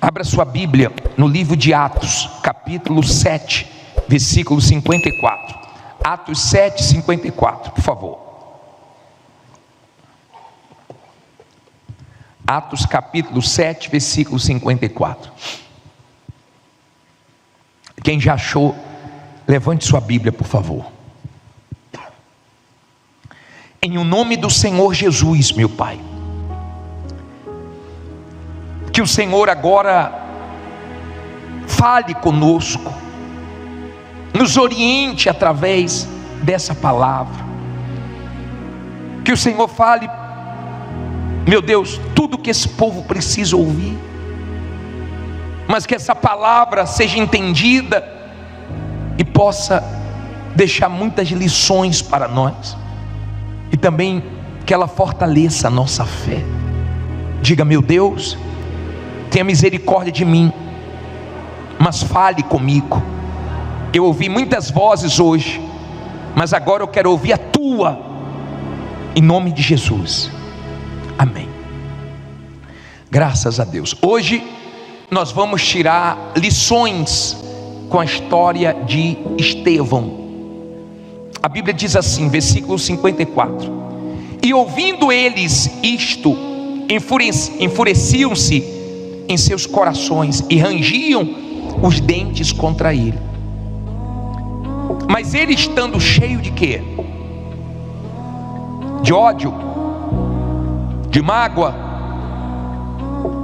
Abra sua Bíblia no livro de Atos, capítulo 7, versículo 54. Atos 7, 54, por favor. Atos capítulo 7, versículo 54. Quem já achou, levante sua Bíblia, por favor. Em o nome do Senhor Jesus, meu Pai, que o Senhor agora fale conosco, nos oriente através dessa palavra, que o Senhor fale, meu Deus, tudo que esse povo precisa ouvir, mas que essa palavra seja entendida e possa deixar muitas lições para nós, e também que ela fortaleça a nossa fé. Diga: meu Deus, tenha misericórdia de mim, mas fale comigo. Eu ouvi muitas vozes hoje, mas agora eu quero ouvir a tua, em nome de Jesus, amém. Graças a Deus. Hoje nós vamos tirar lições com a história de Estevão. A Bíblia diz assim, versículo 54: e ouvindo eles isto, enfureciam-se em seus corações e rangiam os dentes contra ele. Mas ele, estando cheio de quê? De ódio, de mágoa,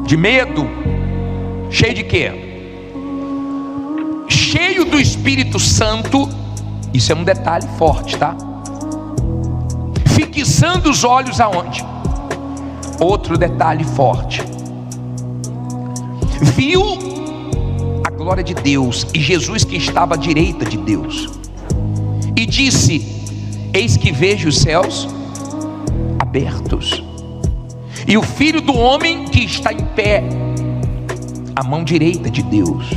de medo. Cheio de quê? Cheio do Espírito Santo. Isso é um detalhe forte, tá? Fixando os olhos aonde? Outro detalhe forte. Viu a glória de Deus e Jesus que estava à direita de Deus, e disse: eis que vejo os céus abertos, e o Filho do homem que está em pé à mão direita de Deus.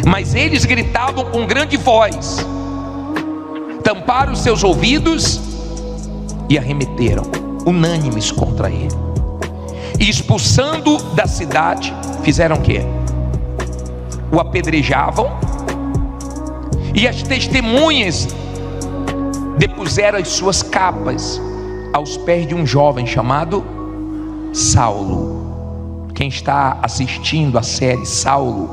Mas eles gritavam com grande voz, tamparam os seus ouvidos e arremeteram unânimes contra ele, e expulsando da cidade, fizeram o quê? O apedrejavam, e as testemunhas depuseram as suas capas aos pés de um jovem chamado Saulo. Quem está assistindo a série Saulo,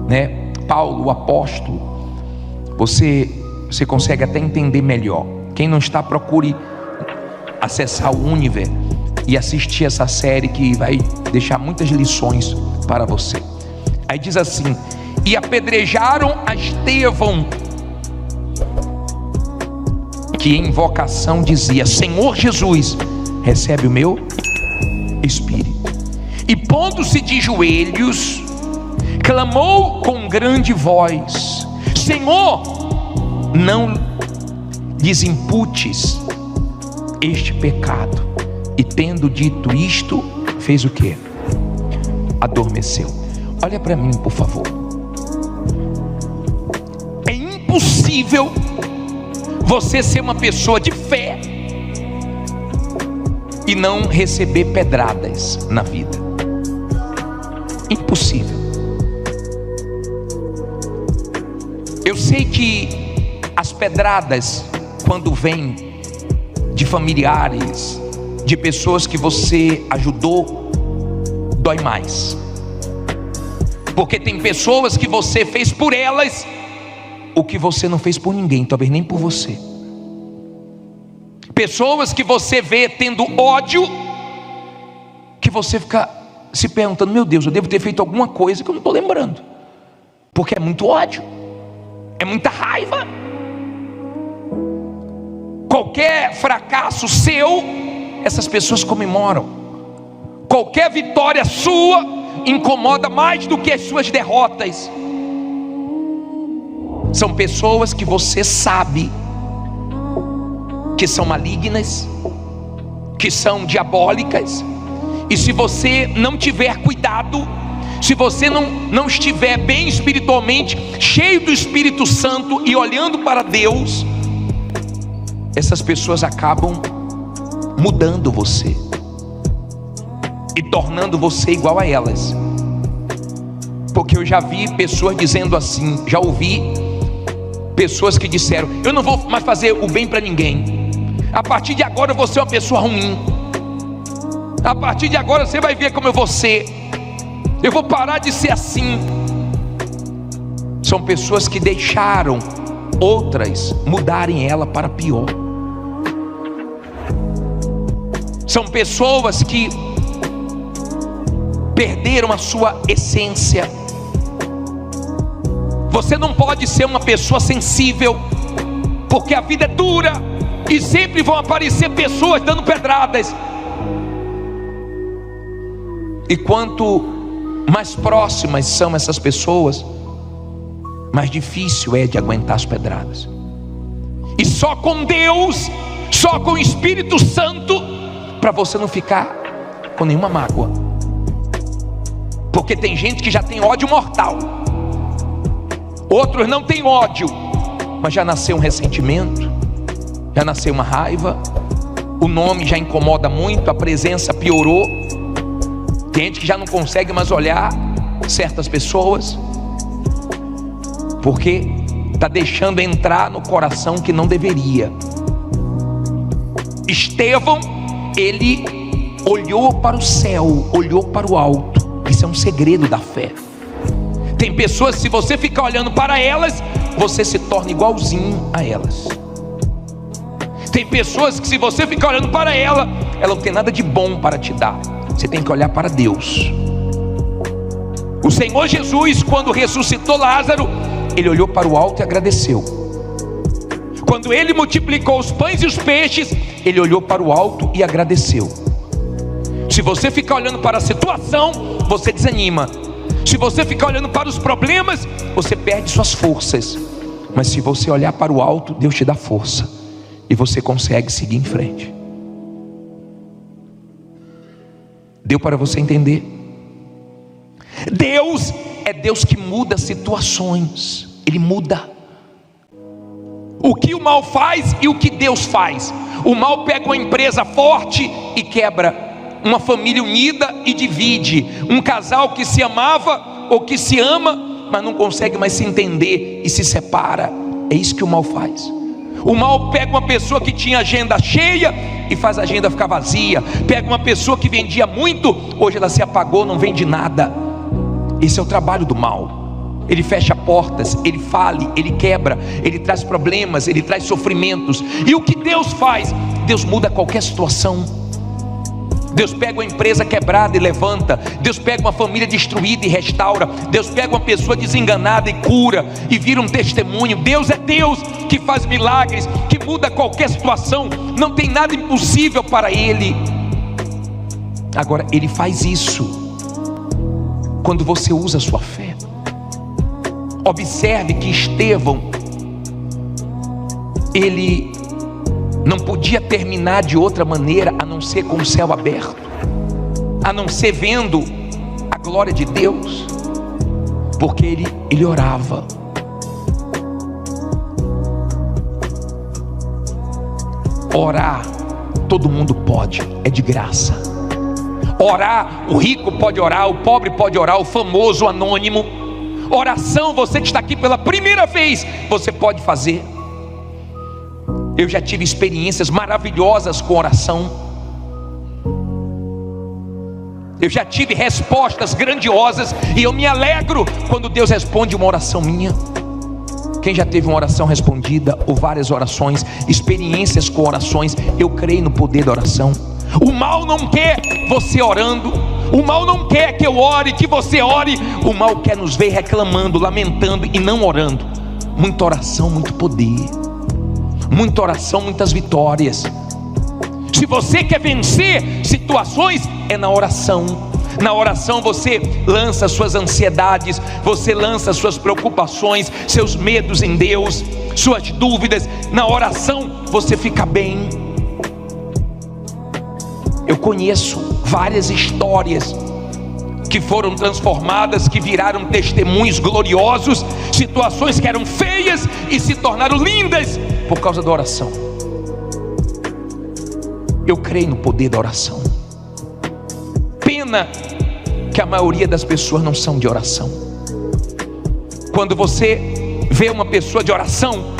né? Paulo, o apóstolo, você consegue até entender melhor. Quem não está, procure acessar o Univer e assistir essa série, que vai deixar muitas lições para você. Aí diz assim: e apedrejaram a Estevão, que em invocação dizia: Senhor Jesus, recebe o meu espírito. E pondo-se de joelhos, clamou com grande voz: Senhor, não lhes imputes este pecado. E tendo dito isto, fez o que? Adormeceu. Olha para mim, por favor. É impossível você ser uma pessoa de fé e não receber pedradas na vida. Impossível. Eu sei que as pedradas, quando vêm de familiares, de pessoas que você ajudou, dói mais, porque tem pessoas que você fez por elas o que você não fez por ninguém, talvez nem por você. Pessoas que você vê tendo ódio, que você fica se perguntando: meu Deus, eu devo ter feito alguma coisa que eu não estou lembrando, porque é muito ódio, é muita raiva. Qualquer fracasso seu, essas pessoas comemoram. Qualquer vitória sua incomoda mais do que as suas derrotas. São pessoas que você sabe que são malignas, que são diabólicas, e se você não tiver cuidado, se você não estiver bem espiritualmente, cheio do Espírito Santo e olhando para Deus, essas pessoas acabam mudando você e tornando você igual a elas. Porque eu já vi pessoas dizendo assim, já ouvi pessoas que disseram: eu não vou mais fazer o bem para ninguém, a partir de agora eu vou ser uma pessoa ruim, a partir de agora você vai ver como eu vou ser, eu vou parar de ser assim. São pessoas que deixaram outras mudarem ela para pior. São pessoas que perderam a sua essência. Você não pode ser uma pessoa sensível, porque a vida é dura e sempre vão aparecer pessoas dando pedradas. E quanto mais próximas são essas pessoas, mais difícil é de aguentar as pedradas. E só com Deus, só com o Espírito Santo, para você não ficar com nenhuma mágoa. Porque tem gente que já tem ódio mortal, outros não têm ódio, mas já nasceu um ressentimento, já nasceu uma raiva, o nome já incomoda muito, a presença piorou. Tem gente que já não consegue mais olhar certas pessoas, porque está deixando entrar no coração que não deveria. Estevão, ele olhou para o céu, olhou para o alto. Isso é um segredo da fé. Tem pessoas, se você ficar olhando para elas, você se torna igualzinho a elas. Tem pessoas que, se você ficar olhando para ela não tem nada de bom para te dar. Você tem que olhar para Deus. O Senhor Jesus, quando ressuscitou Lázaro, ele olhou para o alto e agradeceu. Quando ele multiplicou os pães e os peixes, ele olhou para o alto e agradeceu. Se você ficar olhando para a situação, você desanima. Se você ficar olhando para os problemas, você perde suas forças. Mas se você olhar para o alto, Deus te dá força e você consegue seguir em frente. Deu para você entender? Deus é Deus que muda situações. Ele muda o que o mal faz e o que Deus faz. O mal pega uma empresa forte e quebra, uma família unida e divide, um casal que se amava ou que se ama, mas não consegue mais se entender e se separa. É isso que o mal faz. O mal pega uma pessoa que tinha agenda cheia e faz a agenda ficar vazia. Pega uma pessoa que vendia muito, hoje ela se apagou, não vende nada. Esse é o trabalho do mal. Ele fecha portas, ele fale, ele quebra, ele traz problemas, ele traz sofrimentos. E o que Deus faz? Deus muda qualquer situação. Deus pega uma empresa quebrada e levanta. Deus pega uma família destruída e restaura. Deus pega uma pessoa desenganada e cura e vira um testemunho. Deus é Deus que faz milagres, que muda qualquer situação. Não tem nada impossível para Ele. Agora, Ele faz isso quando você usa a sua fé. Observe que Estevão, ele não podia terminar de outra maneira a não ser com o céu aberto, a não ser vendo a glória de Deus, porque ele orava. Orar, todo mundo pode, é de graça. Orar, o rico pode orar, o pobre pode orar, o famoso, o anônimo. Oração, você que está aqui pela primeira vez, você pode fazer. Eu já tive experiências maravilhosas com oração. Eu já tive respostas grandiosas e eu me alegro quando Deus responde uma oração minha. Quem já teve uma oração respondida ou várias orações, experiências com orações? Eu creio no poder da oração. O mal não quer você orando, o mal não quer que eu ore, que você ore. O mal quer nos ver reclamando, lamentando e não orando. Muita oração, muito poder. Muita oração, muitas vitórias. Se você quer vencer situações, é na oração. Na oração você lança suas ansiedades, você lança suas preocupações, seus medos em Deus, suas dúvidas. Na oração você fica bem. Eu conheço várias histórias que foram transformadas, que viraram testemunhos gloriosos, situações que eram feias e se tornaram lindas por causa da oração. Eu creio no poder da oração. Pena que a maioria das pessoas não são de oração. Quando você vê uma pessoa de oração,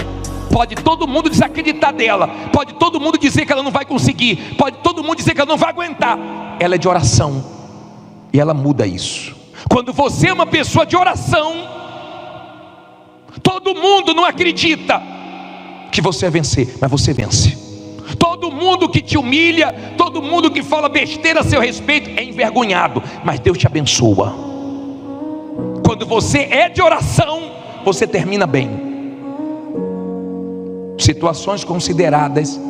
pode todo mundo desacreditar dela, pode todo mundo dizer que ela não vai conseguir, pode todo mundo dizer que ela não vai aguentar. Ela é de oração e ela muda isso. Quando você é uma pessoa de oração, todo mundo não acredita que você vai vencer, mas você vence. Todo mundo que te humilha, todo mundo que fala besteira a seu respeito é envergonhado, mas Deus te abençoa. Quando você é de oração, você termina bem. Situações consideradas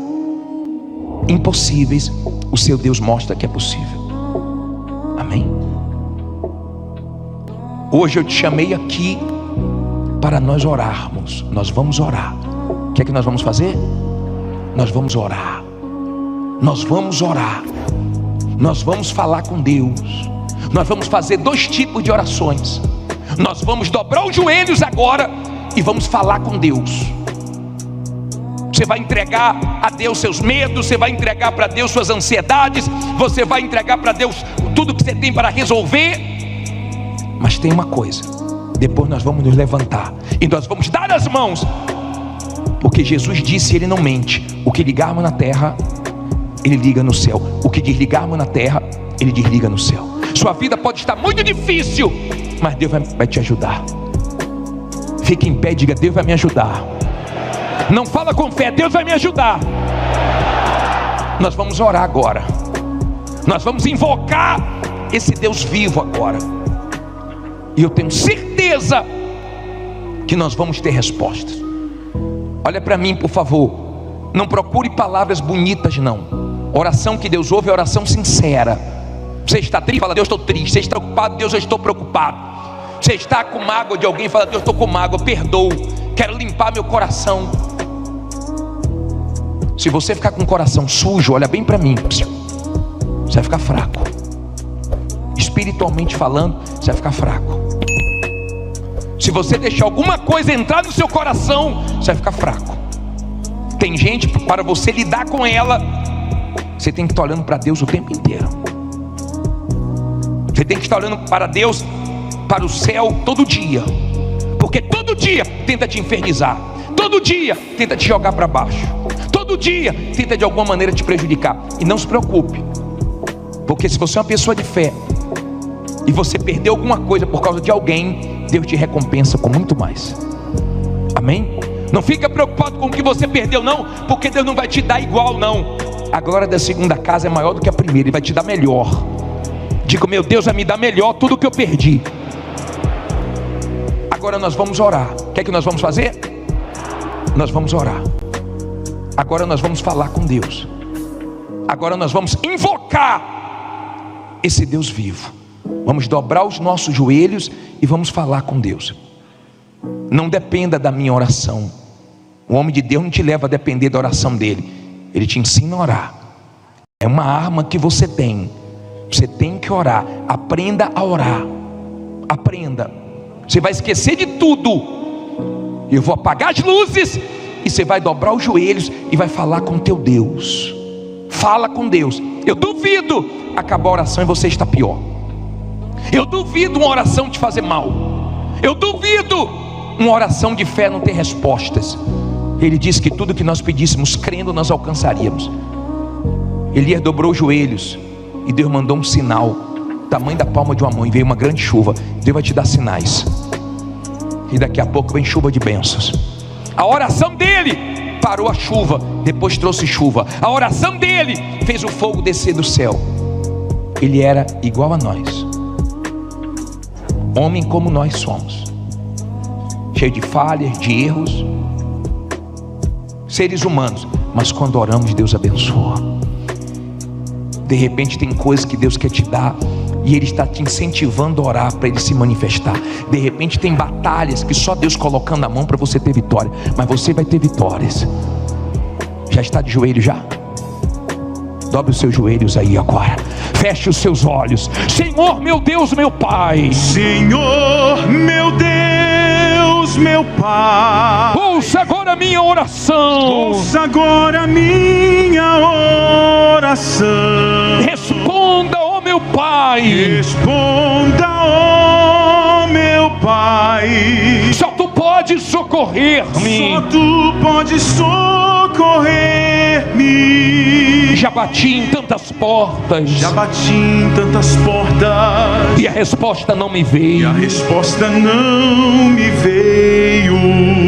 impossíveis, o seu Deus mostra que é possível. Amém? Hoje eu te chamei aqui para nós orarmos. Nós vamos orar. O que é que nós vamos fazer? Nós vamos orar. Nós vamos orar. Nós vamos falar com Deus. Nós vamos fazer 2 tipos de orações. Nós vamos dobrar os joelhos agora e vamos falar com Deus. Você vai entregar a Deus seus medos, você vai entregar para Deus suas ansiedades, você vai entregar para Deus tudo que você tem para resolver. Mas tem uma coisa: depois nós vamos nos levantar e nós vamos dar as mãos, porque Jesus disse, Ele não mente: o que ligarmos na terra, Ele liga no céu; o que desligarmos na terra, Ele desliga no céu. Sua vida pode estar muito difícil, mas Deus vai te ajudar. Fique em pé e diga: Deus vai me ajudar. Não fala com fé: Deus vai me ajudar. Nós vamos orar agora. Nós vamos invocar esse Deus vivo agora. E eu tenho certeza que nós vamos ter respostas. Olha para mim, por favor. Não procure palavras bonitas, não. Oração que Deus ouve é oração sincera. Você está triste? Fala: Deus, estou triste. Você está preocupado? Deus, eu estou preocupado. Você está com mágoa de alguém? Fala: Deus, estou com mágoa, perdoo, quero limpar meu coração. Se você ficar com o coração sujo, olha bem para mim, você vai ficar fraco. Espiritualmente falando, você vai ficar fraco. Se você deixar alguma coisa entrar no seu coração, você vai ficar fraco. Tem gente, para você lidar com ela, você tem que estar olhando para Deus o tempo inteiro. Você tem que estar olhando para Deus, para o céu todo dia, porque todo dia tenta te infernizar, todo dia tenta te jogar para baixo, todo dia tenta de alguma maneira te prejudicar. E não se preocupe, porque se você é uma pessoa de fé e você perdeu alguma coisa por causa de alguém, Deus te recompensa com muito mais. Amém? Não fica preocupado com o que você perdeu, não, porque Deus não vai te dar igual, não. A glória da segunda casa é maior do que a primeira, Ele vai te dar melhor. Digo: meu Deus vai me dar melhor tudo que eu perdi. Agora nós vamos orar. O que é que nós vamos fazer? Nós vamos orar. Agora nós vamos falar com Deus. Agora nós vamos invocar esse Deus vivo. Vamos dobrar os nossos joelhos e vamos falar com Deus. Não dependa da minha oração. O homem de Deus não te leva a depender da oração dele. Ele te ensina a orar. É uma arma que você tem. Você tem que orar. Aprenda a orar. Aprenda. Você vai esquecer de tudo. Eu vou apagar as luzes e você vai dobrar os joelhos e vai falar com teu Deus. Fala com Deus. Eu duvido acabar a oração e você está pior. Eu duvido uma oração te fazer mal. Eu duvido uma oração de fé não ter respostas. Ele disse que tudo que nós pedíssemos crendo nós alcançaríamos. Elias dobrou os joelhos e Deus mandou um sinal, tamanho da palma de uma mão, e veio uma grande chuva. Deus vai te dar sinais, e daqui a pouco vem chuva de bênçãos. A oração dele parou a chuva, depois trouxe chuva. A oração dele fez o fogo descer do céu. Ele era igual a nós, homem como nós somos, cheio de falhas, de erros, seres humanos. Mas quando oramos, Deus abençoa. De repente tem coisas que Deus quer te dar e Ele está te incentivando a orar para Ele se manifestar. De repente tem batalhas que só Deus colocando a mão para você ter vitória. Mas você vai ter vitórias. Já está de joelho já? Dobre os seus joelhos aí agora. Feche os seus olhos. Senhor meu Deus, meu Pai. Senhor meu Deus, meu Pai. Ouça agora a minha oração. Ouça agora a minha oração. Responda, ó meu Pai. Responda, ó meu Pai. pode socorrer-me. Só tu podes socorrer-me. Já bati em tantas portas, Já bati em tantas portas e a resposta não me e veio. a resposta não me veio.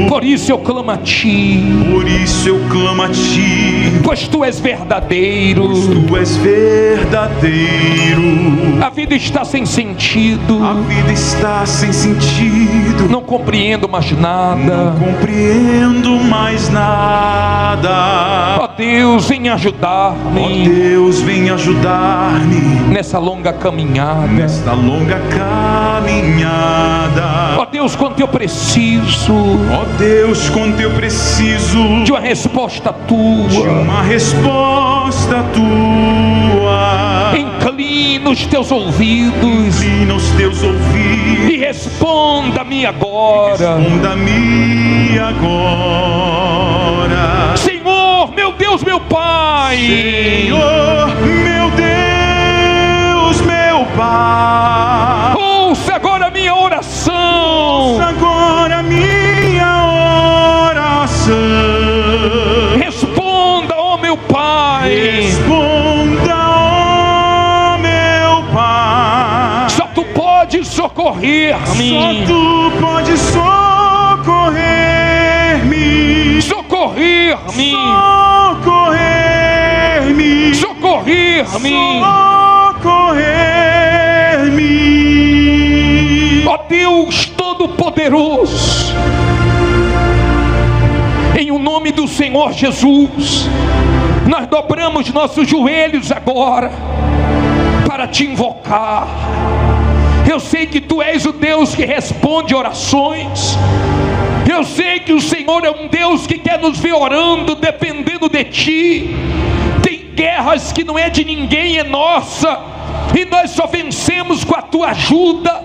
Por isso eu clamo a ti, Por isso eu clamo a ti, pois tu és verdadeiro. tu és verdadeiro. A vida está sem sentido, A vida está sem sentido. não compreendo mais nada. Não compreendo mais nada. Ó Deus, vem Ó ajudar-me Deus, vem ajudar-me nessa longa caminhada. nesta longa caminhada. Ó Deus, quanto eu preciso Ó Deus, quanto eu preciso de uma resposta de tua. uma resposta tua. Inclina os teus ouvidos Inclina os teus ouvidos, e responda-me agora. responda-me agora. Senhor, meu Deus, meu Pai, Senhor, meu Deus, meu Pai, ouça agora a minha oração. agora minha oração. Responda, ó meu Pai. Responda, ó meu Pai. Só tu podes Só socorrer-me. tu podes socorrer-me. Socorrer-me. Socorrer-me. Socorrer-me. Socorrer-me. Ó Deus Todo-Poderoso, em o nome do Senhor Jesus, nós dobramos nossos joelhos agora para te invocar. Eu sei que tu és o Deus que responde orações. Eu sei que o Senhor é um Deus que quer nos ver orando, dependendo de ti. Tem guerras que não é de ninguém, é nossa, e nós só vencemos com a tua ajuda.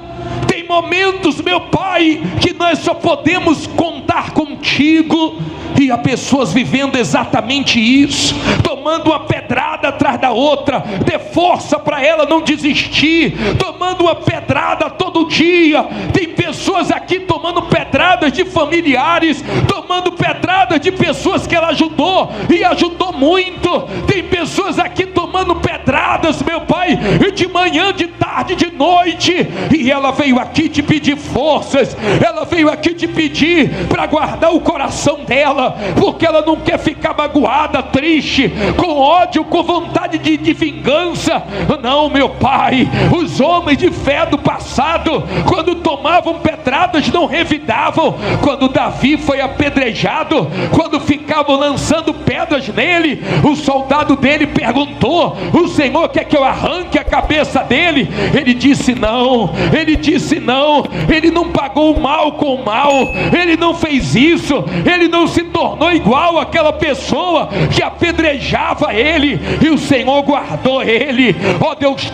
Tem momentos, meu Pai, que nós só podemos contar contigo, e há pessoas vivendo exatamente isso, tomando uma pedrada atrás da outra. Dê força para ela não desistir, tomando uma pedrada todo dia. Tem pessoas aqui tomando pedradas de familiares, tomando pedradas de pessoas que ela ajudou e ajudou muito. Tem pessoas aqui tomando pedradas, meu Pai, de manhã, de tarde, de noite, e ela veio aqui te pedir forças. Ela veio aqui te pedir para guardar o coração dela, porque ela não quer ficar magoada, triste, com ódio, com vontade de vingança. Não, meu Pai, os homens de fé do passado, quando tomavam pedradas, não revidavam. Quando Davi foi apedrejado, quando ficavam lançando pedras nele, o soldado dele perguntou: o Senhor quer que eu arranque a cabeça dele? Ele disse não. Ele disse não. Ele não pagou o mal com o mal. Ele não fez isso. Ele não se tornou igual àquela pessoa que apedrejava ele, e o Senhor guardou ele. Ó Deus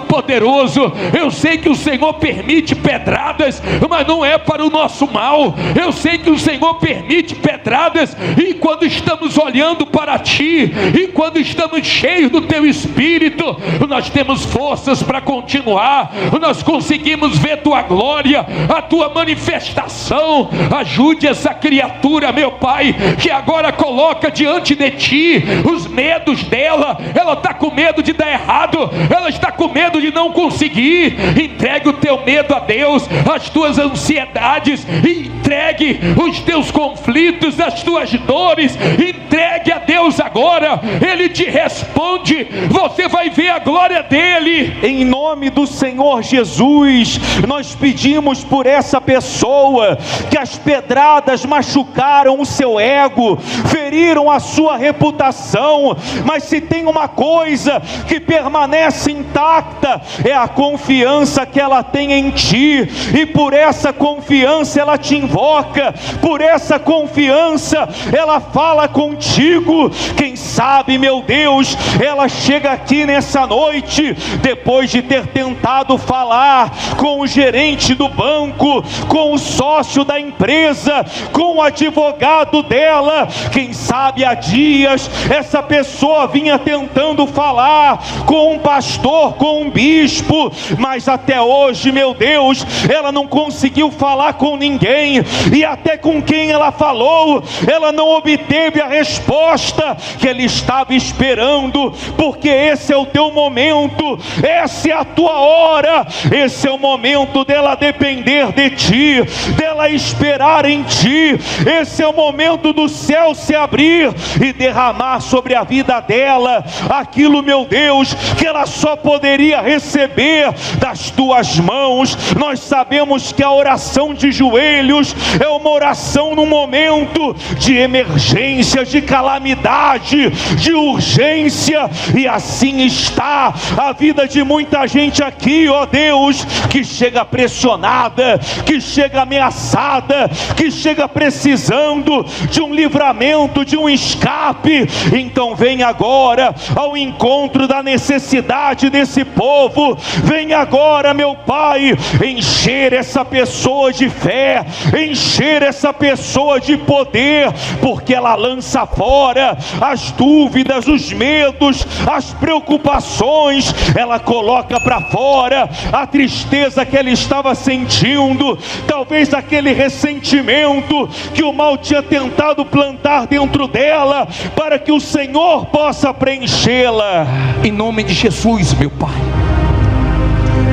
Todo-Poderoso, eu sei que o Senhor permite pedradas, mas não é para o nosso mal. Eu sei que o Senhor permite pedradas, e quando estamos olhando para ti, e quando estamos cheios do teu Espírito, nós temos forças para continuar. Nós conseguimos ver tua glória, a tua manifestação. Ajude essa criatura, meu Pai, que agora coloca diante de ti os medos dela. Ela está com medo de dar errado, ela está com medo de não conseguir. Entregue o teu medo a Deus, as tuas ansiedades, entregue os teus conflitos, as tuas dores, entregue a Deus agora. Ele te responde, você vai ver a glória dele. Em nome do Senhor Jesus, nós pedimos por essa pessoa que as pedradas machucaram o seu ego, feriram a sua reputação, mas se tem uma coisa que permanece intacta, é a confiança que ela tem em ti, e por essa confiança ela te invoca, por essa confiança ela fala contigo. Quem sabe, meu Deus, ela chega aqui nessa noite, depois de ter tentado falar com o gerente do banco, com o sócio da empresa, com o advogado dela. Quem sabe há dias essa pessoa vinha tentando falar com um pastor, com um bispo, mas até hoje, meu Deus, ela não conseguiu falar com ninguém, e até com quem ela falou, ela não obteve a resposta que ele estava esperando, porque esse é o teu momento, essa é a tua hora, esse é o momento dela depender de ti, dela esperar em ti. Esse é o momento do céu se abrir e derramar sobre a vida dela aquilo, meu Deus, que ela só poderia receber das tuas mãos. Nós sabemos que a oração de joelhos é uma oração num momento de emergência, de calamidade, de urgência, e assim está a vida de muita gente aqui, ó Deus, que chega pressionada, que chega ameaçada, que chega precisando de um livramento, de um escape. Então vem agora ao encontro da necessidade desse povo. Vem agora, meu Pai, encher essa pessoa de fé, encher essa pessoa de poder, porque ela lança fora as dúvidas, os medos, as preocupações, ela coloca para fora a tristeza que ela estava sentindo, talvez aquele ressentimento que o mal tinha tentado plantar dentro dela, para que o Senhor possa preenchê-la. Em nome de Jesus, meu Pai,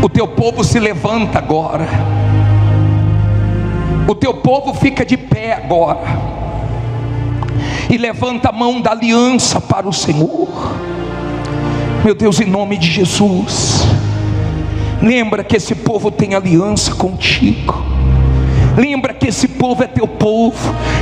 o teu povo se levanta agora, o teu povo fica de pé agora, e levanta a mão da aliança para o Senhor. Meu Deus, em nome de Jesus, lembra que esse povo tem aliança contigo. Lembra que esse povo é teu povo.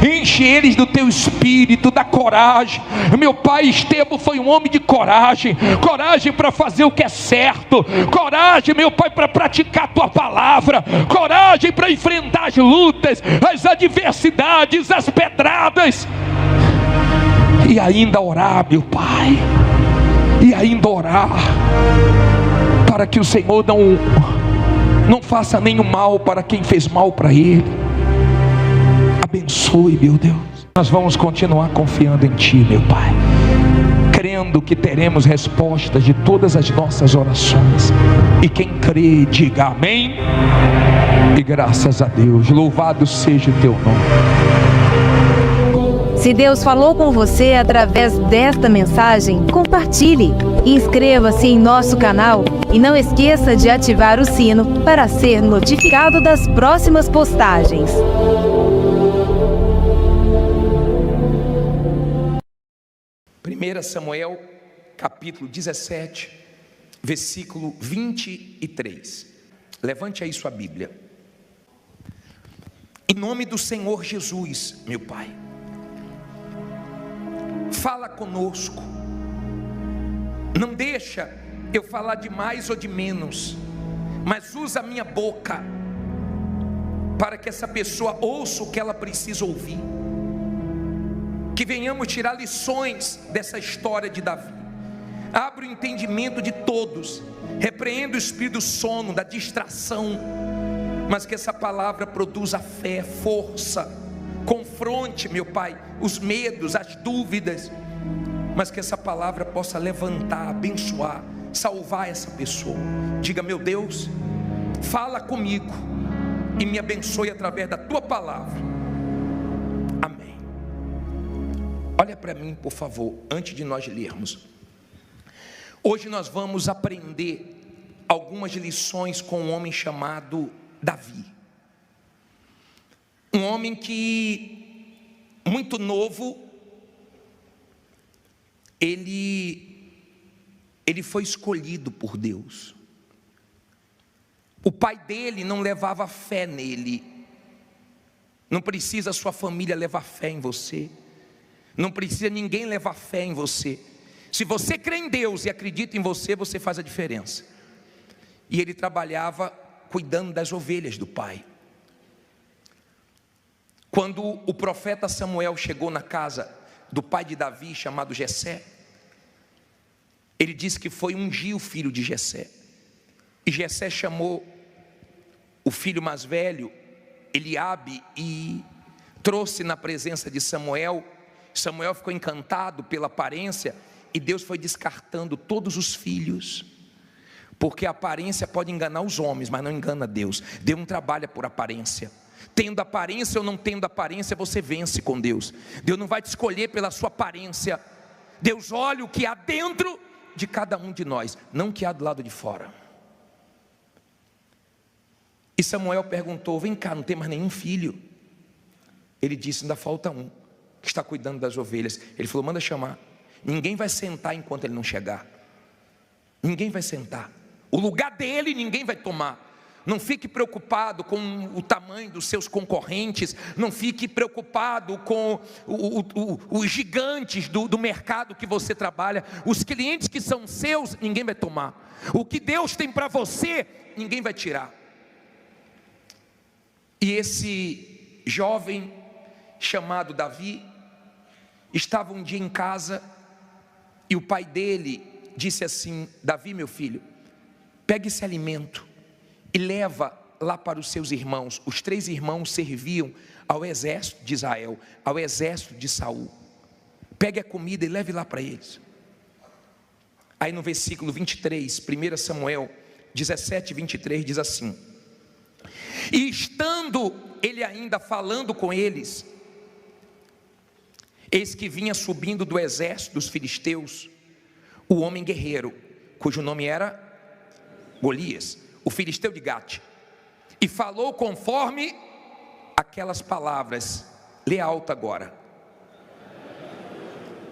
Enche eles do teu espírito, da coragem. Meu pai, Estevão foi um homem de coragem. Coragem para fazer o que é certo. Coragem, meu pai, para praticar a tua palavra. Coragem para enfrentar as lutas, as adversidades, as pedradas. E ainda orar, meu pai. E ainda orar para que o Senhor não faça nenhum mal para quem fez mal para ele. Abençoe, meu Deus. Nós vamos continuar confiando em ti, meu Pai, crendo que teremos respostas de todas as nossas orações. E quem crê, diga amém. E graças a Deus. Louvado seja o teu nome. Se Deus falou com você através desta mensagem, compartilhe. Inscreva-se em nosso canal e não esqueça de ativar o sino para ser notificado das próximas postagens. 1 Samuel, capítulo 17, versículo 23. Levante aí sua Bíblia. Em nome do Senhor Jesus, meu Pai, fala conosco. Não deixa eu falar de mais ou de menos, mas usa a minha boca para que essa pessoa ouça o que ela precisa ouvir. Que venhamos tirar lições dessa história de Davi. Abre o entendimento de todos. Repreenda o espírito do sono, da distração, mas que essa palavra produza fé, força. Confronte, meu Pai, os medos, as dúvidas, mas que essa palavra possa levantar, abençoar, salvar essa pessoa. Diga: meu Deus, fala comigo e me abençoe através da tua palavra. Amém. Olha para mim, por favor, antes de nós lermos. Hoje nós vamos aprender algumas lições com um homem chamado Davi. Um homem que, muito novo, ele foi escolhido por Deus. O pai dele não levava fé nele. Não precisa a sua família levar fé em você. Não precisa ninguém levar fé em você. Se você crê em Deus e acredita em você, você faz a diferença. E ele trabalhava cuidando das ovelhas do pai. Quando o profeta Samuel chegou na casa do pai de Davi, chamado Jessé, ele disse que foi ungir o filho de Jessé. E Jessé chamou o filho mais velho, Eliabe, e trouxe na presença de Samuel. Samuel ficou encantado pela aparência e Deus foi descartando todos os filhos, porque a aparência pode enganar os homens, mas não engana Deus. Deus não trabalha por aparência. Tendo aparência ou não tendo aparência, você vence com Deus. Deus não vai te escolher pela sua aparência. Deus olha o que há dentro de cada um de nós, não o que há do lado de fora. E Samuel perguntou: vem cá, não tem mais nenhum filho? Ele disse: ainda falta um, que está cuidando das ovelhas. Ele falou: manda chamar. Ninguém vai sentar enquanto ele não chegar. Ninguém vai sentar. O lugar dele ninguém vai tomar. Não fique preocupado com o tamanho dos seus concorrentes. Não fique preocupado com os gigantes do mercado que você trabalha. Os clientes que são seus, ninguém vai tomar. O que Deus tem para você, ninguém vai tirar. E esse jovem chamado Davi estava um dia em casa e o pai dele disse assim: Davi, meu filho, pega esse alimento e leva lá para os seus irmãos. Os 3 irmãos serviam ao exército de Israel, ao exército de Saul. Pegue a comida e leve lá para eles. Aí no versículo 23, 1 Samuel 17, 23 diz assim: e estando ele ainda falando com eles, eis que vinha subindo do exército dos filisteus o homem guerreiro, cujo nome era Golias, o filisteu de Gate, e falou conforme aquelas palavras. Lê alto agora.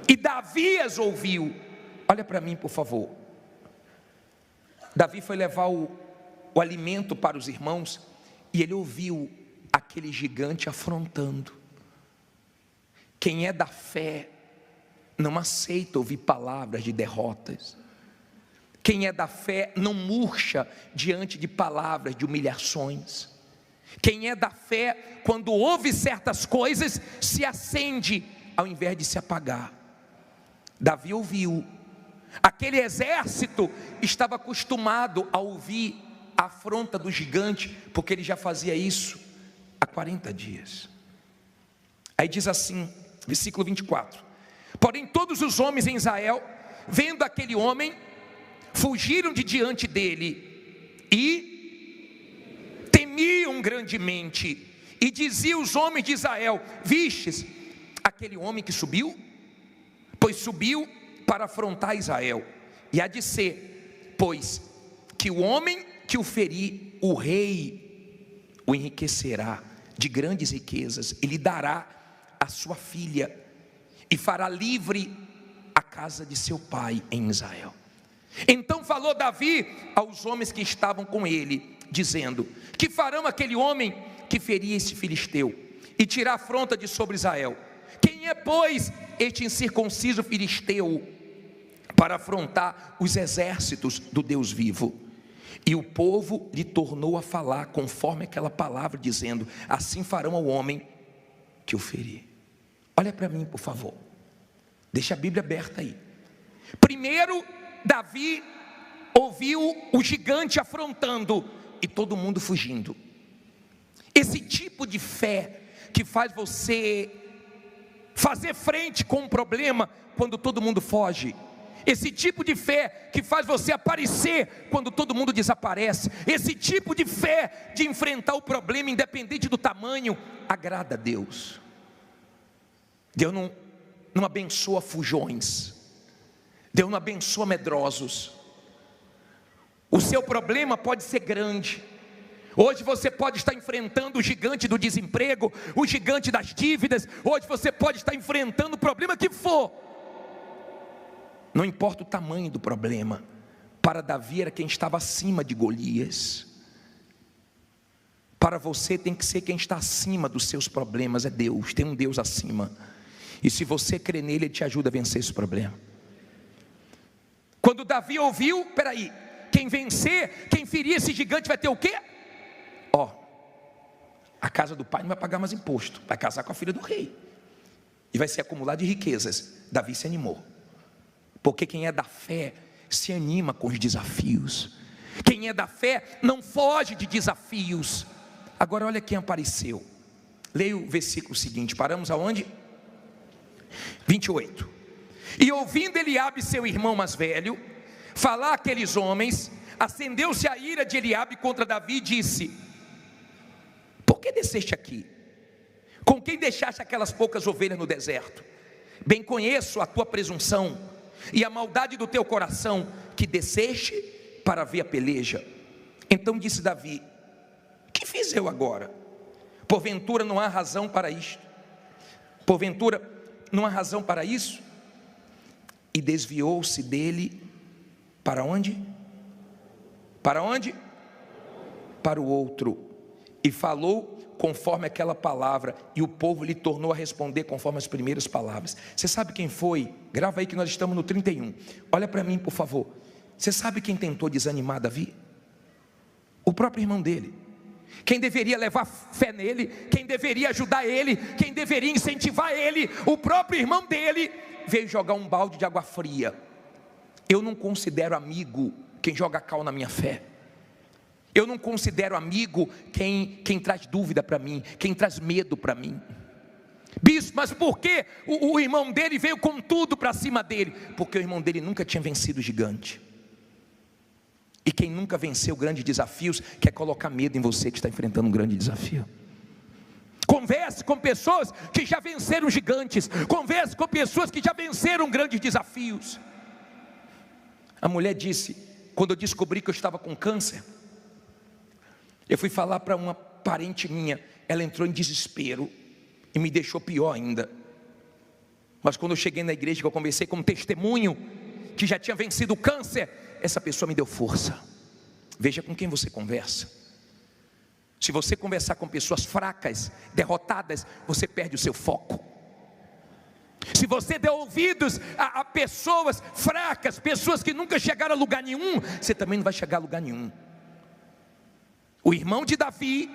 E Davi as ouviu. Olha para mim, por favor. Davi foi levar o alimento para os irmãos e ele ouviu aquele gigante afrontando. Quem é da fé não aceita ouvir palavras de derrotas. Quem é da fé não murcha diante de palavras de humilhações. Quem é da fé, quando ouve certas coisas, se acende ao invés de se apagar. Davi ouviu. Aquele exército estava acostumado a ouvir a afronta do gigante, porque ele já fazia isso há 40 dias. Aí diz assim, versículo 24: porém todos os homens em Israel, vendo aquele homem, fugiram de diante dele e temiam grandemente. E diziam os homens de Israel: vistes aquele homem que subiu? Pois subiu para afrontar Israel. E há de ser, pois, que o homem que o ferir, o rei o enriquecerá de grandes riquezas, e lhe dará a sua filha, e fará livre a casa de seu pai em Israel. Então falou Davi aos homens que estavam com ele, dizendo: que farão aquele homem que ferir esse filisteu e tirar a afronta de sobre Israel? Quem é, pois, este incircunciso filisteu para afrontar os exércitos do Deus vivo? E o povo lhe tornou a falar conforme aquela palavra, dizendo: assim farão ao homem que o ferir. Olha para mim, por favor. Deixa a Bíblia aberta aí. Primeiro, Davi ouviu o gigante afrontando e todo mundo fugindo. Esse tipo de fé que faz você fazer frente com um problema quando todo mundo foge. Esse tipo de fé que faz você aparecer quando todo mundo desaparece. Esse tipo de fé de enfrentar o problema independente do tamanho, agrada a Deus. Deus não abençoa fujões. Deus não abençoa medrosos. O seu problema pode ser grande. Hoje você pode estar enfrentando o gigante do desemprego, o gigante das dívidas. Hoje você pode estar enfrentando o problema que for. Não importa o tamanho do problema. Para Davi era quem estava acima de Golias. Para você tem que ser quem está acima dos seus problemas. É Deus, tem um Deus acima. E se você crê nele, ele te ajuda a vencer esse problema. Quando Davi ouviu, peraí, quem vencer, quem ferir esse gigante vai ter o quê? A casa do pai não vai pagar mais imposto, vai casar com a filha do rei e vai se acumular de riquezas. Davi se animou, porque quem é da fé se anima com os desafios. Quem é da fé não foge de desafios. Agora olha quem apareceu. Leia o versículo seguinte, paramos aonde? 28. E ouvindo Eliabe, seu irmão mais velho, falar aqueles homens, acendeu-se a ira de Eliabe contra Davi e disse: por que desceste aqui? Com quem deixaste aquelas poucas ovelhas no deserto? Bem conheço a tua presunção e a maldade do teu coração, que desceste para ver a peleja. Então disse Davi: que fiz eu agora? Porventura não há razão para isto? Porventura não há razão para isso? E desviou-se dele para onde? Para onde? Para o outro. E falou conforme aquela palavra, e o povo lhe tornou a responder conforme as primeiras palavras. Você sabe quem foi? Grava aí que nós estamos no 31. Olha para mim, por favor. Você sabe quem tentou desanimar Davi? O próprio irmão dele. Quem deveria levar fé nele, quem deveria ajudar ele, quem deveria incentivar ele, o próprio irmão dele, veio jogar um balde de água fria. Eu não considero amigo quem joga cal na minha fé. Eu não considero amigo quem traz dúvida para mim, quem traz medo para mim. Bispo, mas por que o irmão dele veio com tudo para cima dele? Porque o irmão dele nunca tinha vencido o gigante. E quem nunca venceu grandes desafios, quer colocar medo em você que está enfrentando um grande desafio. Converse com pessoas que já venceram gigantes. Converse com pessoas que já venceram grandes desafios. A mulher disse, quando eu descobri que eu estava com câncer, eu fui falar para uma parente minha, ela entrou em desespero e me deixou pior ainda. Mas quando eu cheguei na igreja, que eu conversei com um testemunho que já tinha vencido o câncer, essa pessoa me deu força. Veja com quem você conversa. Se você conversar com pessoas fracas, derrotadas, você perde o seu foco. Se você der ouvidos a pessoas fracas, pessoas que nunca chegaram a lugar nenhum, você também não vai chegar a lugar nenhum. O irmão de Davi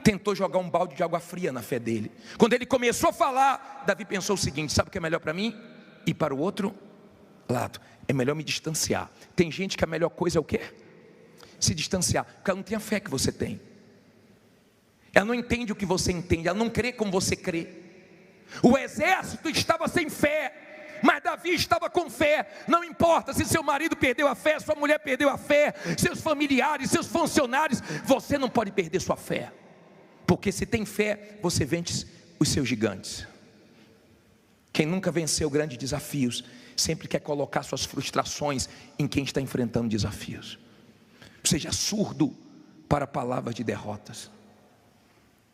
tentou jogar um balde de água fria na fé dele. Quando ele começou a falar, Davi pensou o seguinte: sabe o que é melhor para mim? Ir para o outro lado. É melhor me distanciar. Tem gente que a melhor coisa é o quê? Se distanciar, porque ela não tem a fé que você tem. Ela não entende o que você entende, ela não crê como você crê. O exército estava sem fé, mas Davi estava com fé. Não importa se seu marido perdeu a fé, sua mulher perdeu a fé, seus familiares, seus funcionários, você não pode perder sua fé. Porque se tem fé, você vence os seus gigantes. Quem nunca venceu grandes desafios, sempre quer colocar suas frustrações em quem está enfrentando desafios. Seja surdo para palavras de derrotas.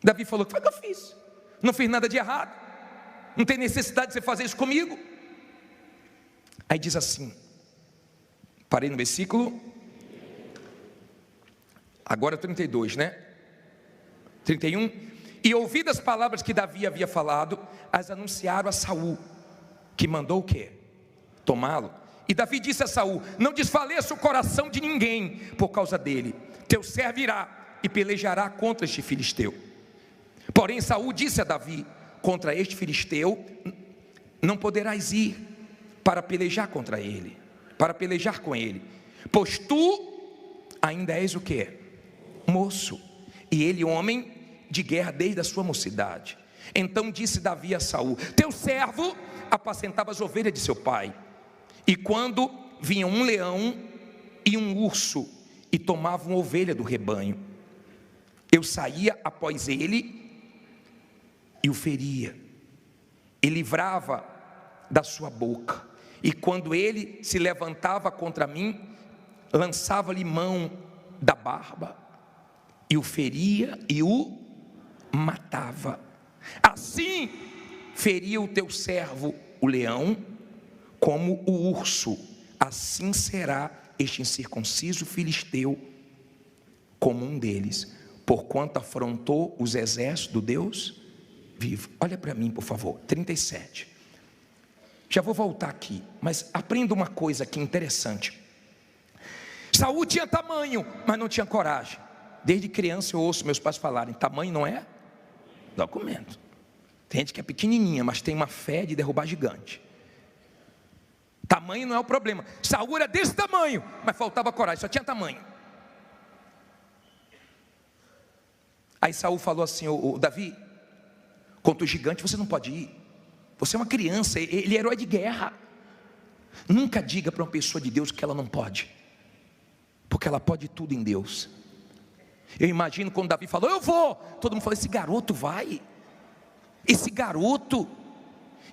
Davi falou: o que foi que eu fiz? Não fiz nada de errado. Não tem necessidade de você fazer isso comigo. Aí diz assim, parei no versículo, agora 32, né? 31. E ouvidas as palavras que Davi havia falado, as anunciaram a Saul, que mandou o quê? Tomá-lo. E Davi disse a Saul: não desfaleça o coração de ninguém por causa dele. Teu servo irá e pelejará contra este filisteu. Porém Saul disse a Davi: contra este filisteu não poderás ir para pelejar contra ele, para pelejar com ele, pois tu ainda és o quê? Moço, e ele homem de guerra desde a sua mocidade. Então disse Davi a Saul: teu servo apacentava as ovelhas de seu pai, e quando vinha um leão e um urso e tomavam ovelha do rebanho, eu saía após ele e o feria, e livrava da sua boca. E quando ele se levantava contra mim, lançava-lhe mão da barba, e o feria e o matava. Assim feria o teu servo o leão, como o urso, assim será este incircunciso filisteu como um deles, porquanto afrontou os exércitos do Deus vivo. Olha para mim, por favor, 37. Já vou voltar aqui, mas aprenda uma coisa aqui interessante. Saul tinha tamanho, mas não tinha coragem. Desde criança eu ouço meus pais falarem: tamanho não é documento. Tem gente que é pequenininha, mas tem uma fé de derrubar gigante. Tamanho não é o problema. Saul era desse tamanho, mas faltava coragem, só tinha tamanho. Aí Saul falou assim: ô Davi, Contra o gigante você não pode ir. Você é uma criança, ele é herói de guerra. Nunca diga para uma pessoa de Deus que ela não pode, porque ela pode tudo em Deus. Eu imagino quando Davi falou, eu vou, todo mundo falou, esse garoto vai. Esse garoto,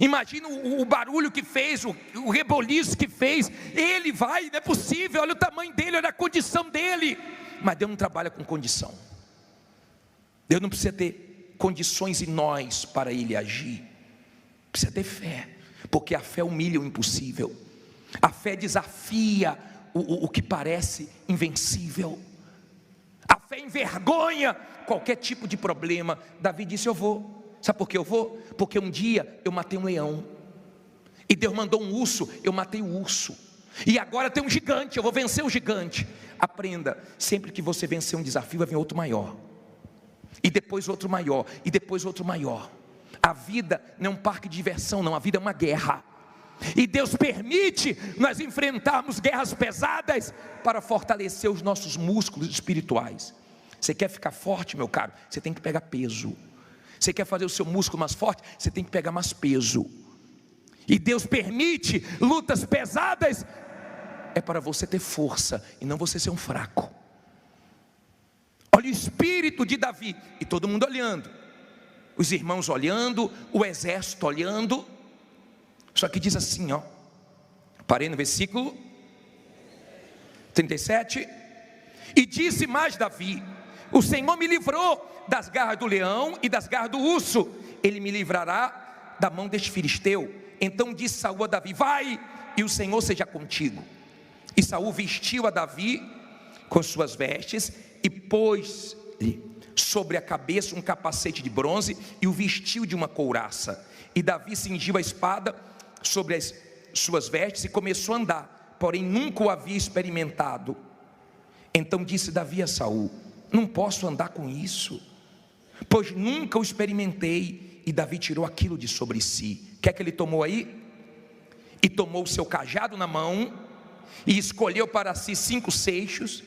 imagina o barulho que fez, o reboliço que fez. Ele vai, não é possível, olha o tamanho dele, olha a condição dele. Mas Deus não trabalha com condição. Deus não precisa ter condições em nós para Ele agir. Precisa ter fé, porque a fé humilha o impossível. A fé desafia o que parece invencível. A fé envergonha qualquer tipo de problema. Davi disse, eu vou. Sabe por que eu vou? Porque um dia eu matei um leão, e Deus mandou um urso, eu matei o urso. E agora tem um gigante, eu vou vencer o gigante. Aprenda, sempre que você vencer um desafio, vai vir outro maior, e depois outro maior, e depois outro maior. A vida não é um parque de diversão não, a vida é uma guerra. E Deus permite nós enfrentarmos guerras pesadas para fortalecer os nossos músculos espirituais. Você quer ficar forte, meu caro? Você tem que pegar peso. Você quer fazer o seu músculo mais forte? Você tem que pegar mais peso. E Deus permite lutas pesadas, é para você ter força e não você ser um fraco. Olha o espírito de Davi, e todo mundo olhando, os irmãos olhando, o exército olhando. Só que diz assim, ó, parei no versículo 37, e disse mais Davi, o Senhor me livrou das garras do leão e das garras do urso, Ele me livrará da mão deste filisteu. Então disse Saul a Davi, vai, e o Senhor seja contigo. E Saul vestiu a Davi com suas vestes, e pôs-lhe sobre a cabeça um capacete de bronze, e o vestiu de uma couraça. E Davi cingiu a espada sobre as suas vestes, e começou a andar, porém nunca o havia experimentado. Então disse Davi a Saul, não posso andar com isso, pois nunca o experimentei. E Davi tirou aquilo de sobre si. O que é que ele tomou aí? E tomou o seu cajado na mão, e escolheu para si 5 seixos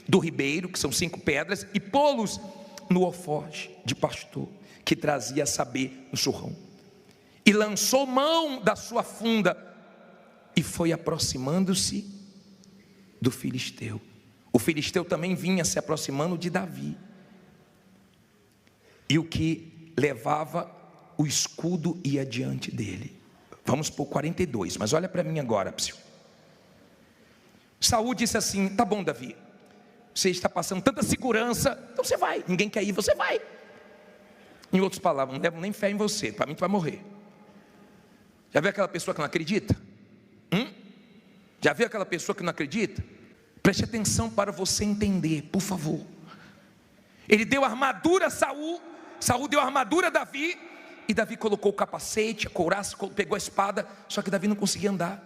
do ribeiro, que são 5 pedras, e pô-los no alforje de pastor, que trazia a saber no surrão. E lançou mão da sua funda, e foi aproximando-se do filisteu. O filisteu também vinha se aproximando de Davi, e o que levava o escudo ia diante dele. Vamos por 42, mas olha para mim agora, psiu. Saul disse assim, tá bom Davi, você está passando tanta segurança, então você vai, ninguém quer ir, você vai. Em outras palavras, não levo nem fé em você, para mim tu vai morrer. Já viu aquela pessoa que não acredita? Já viu aquela pessoa que não acredita? Preste atenção para você entender, por favor. Ele deu a armadura a Saul, Saul deu a armadura a Davi, e Davi colocou o capacete, a couraça, pegou a espada, só que Davi não conseguia andar,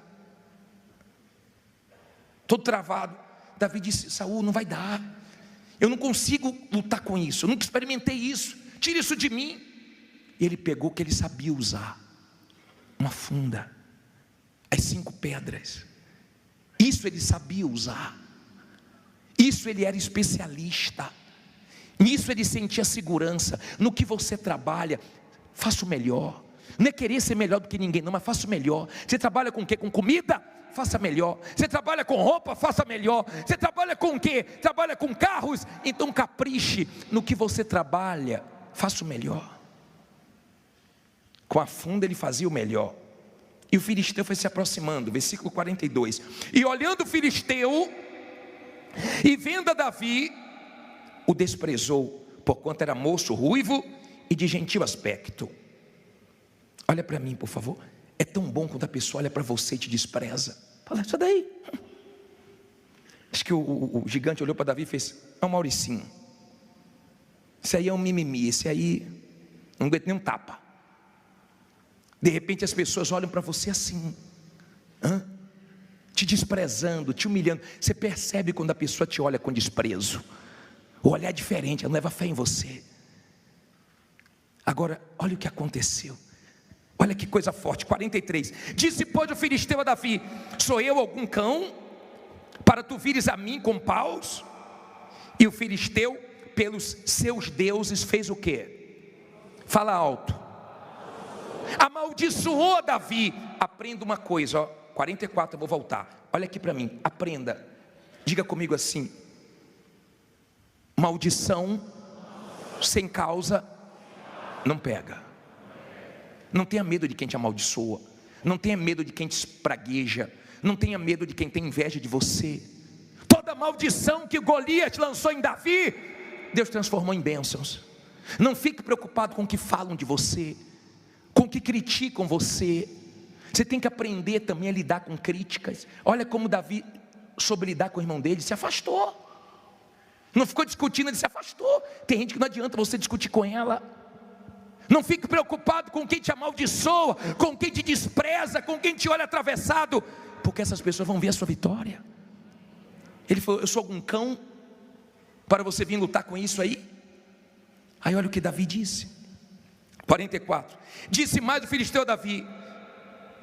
todo travado. Davi disse, Saul, não vai dar, eu não consigo lutar com isso, eu nunca experimentei isso, tira isso de mim. E ele pegou o que ele sabia usar, uma funda, as 5 pedras, isso ele sabia usar, isso ele era especialista, nisso ele sentia segurança. No que você trabalha, faça o melhor. Não é querer ser melhor do que ninguém não, mas faça o melhor. Você trabalha com o quê? Com comida? Faça melhor. Você trabalha com roupa? Faça melhor. Você trabalha com o quê? Trabalha com carros? Então capriche no que você trabalha, faça o melhor. Com a funda ele fazia o melhor. E o filisteu foi se aproximando, versículo 42. E olhando o filisteu, e vendo a Davi, o desprezou, porquanto era moço, ruivo e de gentil aspecto. Olha para mim, por favor. É tão bom quando a pessoa olha para você e te despreza. Fala, isso daí. Acho que o gigante olhou para Davi e fez, é um Mauricinho. Esse aí é um mimimi, esse aí não aguenta nem um tapa. De repente as pessoas olham para você assim, te desprezando, te humilhando. Você percebe quando a pessoa te olha com desprezo. O olhar é diferente, ela não leva fé em você. Agora, olha o que aconteceu. Olha que coisa forte, 43. Disse, pois, o filisteu a Davi, sou eu algum cão, para tu vires a mim com paus? E o filisteu, pelos seus deuses, fez o quê? Fala alto. amaldiçoou Davi. Aprenda uma coisa, ó, 44, eu vou voltar. Olha aqui para mim, aprenda. Diga comigo assim: maldição sem causa não pega. Não tenha medo de quem te amaldiçoa. Não tenha medo de quem te espragueja. Não tenha medo de quem tem inveja de você. Toda maldição que Golias lançou em Davi, Deus transformou em bênçãos. Não fique preocupado com o que falam de você, com o que criticam você. Você tem que aprender também a lidar com críticas. Olha como Davi soube lidar com o irmão dele, se afastou. Não ficou discutindo, ele se afastou. Tem gente que não adianta você discutir com ela. Não fique preocupado com quem te amaldiçoa, com quem te despreza, com quem te olha atravessado, porque essas pessoas vão ver a sua vitória. Ele falou: eu sou algum cão para você vir lutar com isso aí? Aí olha o que Davi disse, 44. Disse mais o filisteu a Davi: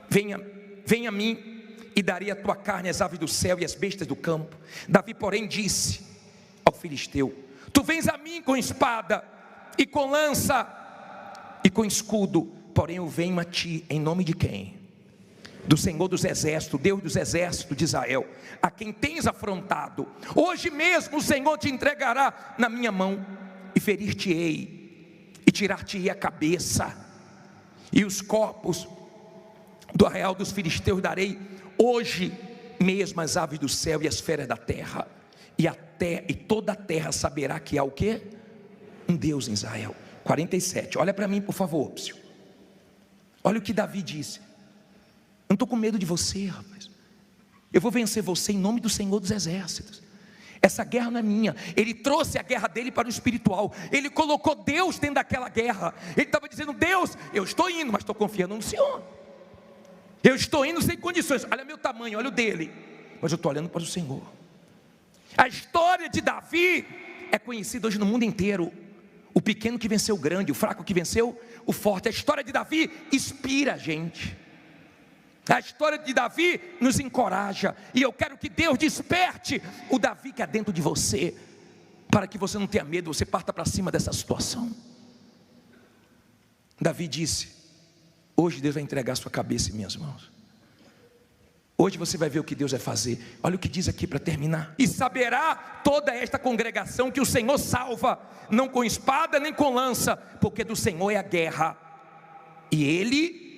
venha a mim e darei a tua carne às aves do céu e às bestas do campo. Davi porém disse ao filisteu: tu vens a mim com espada e com lança e com escudo, porém eu venho a ti em nome de quem? Do Senhor dos exércitos, Deus dos exércitos de Israel, a quem tens afrontado. Hoje mesmo o Senhor te entregará na minha mão, e ferir-te-ei, e tirar-te-ei a cabeça, e os corpos do arraial dos filisteus darei hoje mesmo às aves do céu e às feras da terra, e toda a terra saberá que há o quê? Um Deus em Israel. 47, olha para mim por favor. Olha o que Davi disse: eu não estou com medo de você, rapaz. Eu vou vencer você em nome do Senhor dos exércitos. Essa guerra não é minha. Ele trouxe a guerra dele para o espiritual. Ele colocou Deus dentro daquela guerra. Ele estava dizendo: Deus, eu estou indo, mas estou confiando no Senhor. Eu estou indo sem condições. Olha meu tamanho, olha o dele, mas eu estou olhando para o Senhor. A história de Davi é conhecida hoje no mundo inteiro. O pequeno que venceu o grande, o fraco que venceu o forte. A história de Davi inspira a gente. A história de Davi nos encoraja. E eu quero que Deus desperte o Davi que é dentro de você, para que você não tenha medo, você parta para cima dessa situação. Davi disse: hoje Deus vai entregar a sua cabeça em minhas mãos. Hoje você vai ver o que Deus vai fazer. Olha o que diz aqui para terminar: e saberá toda esta congregação que o Senhor salva, não com espada nem com lança, porque do Senhor é a guerra, e Ele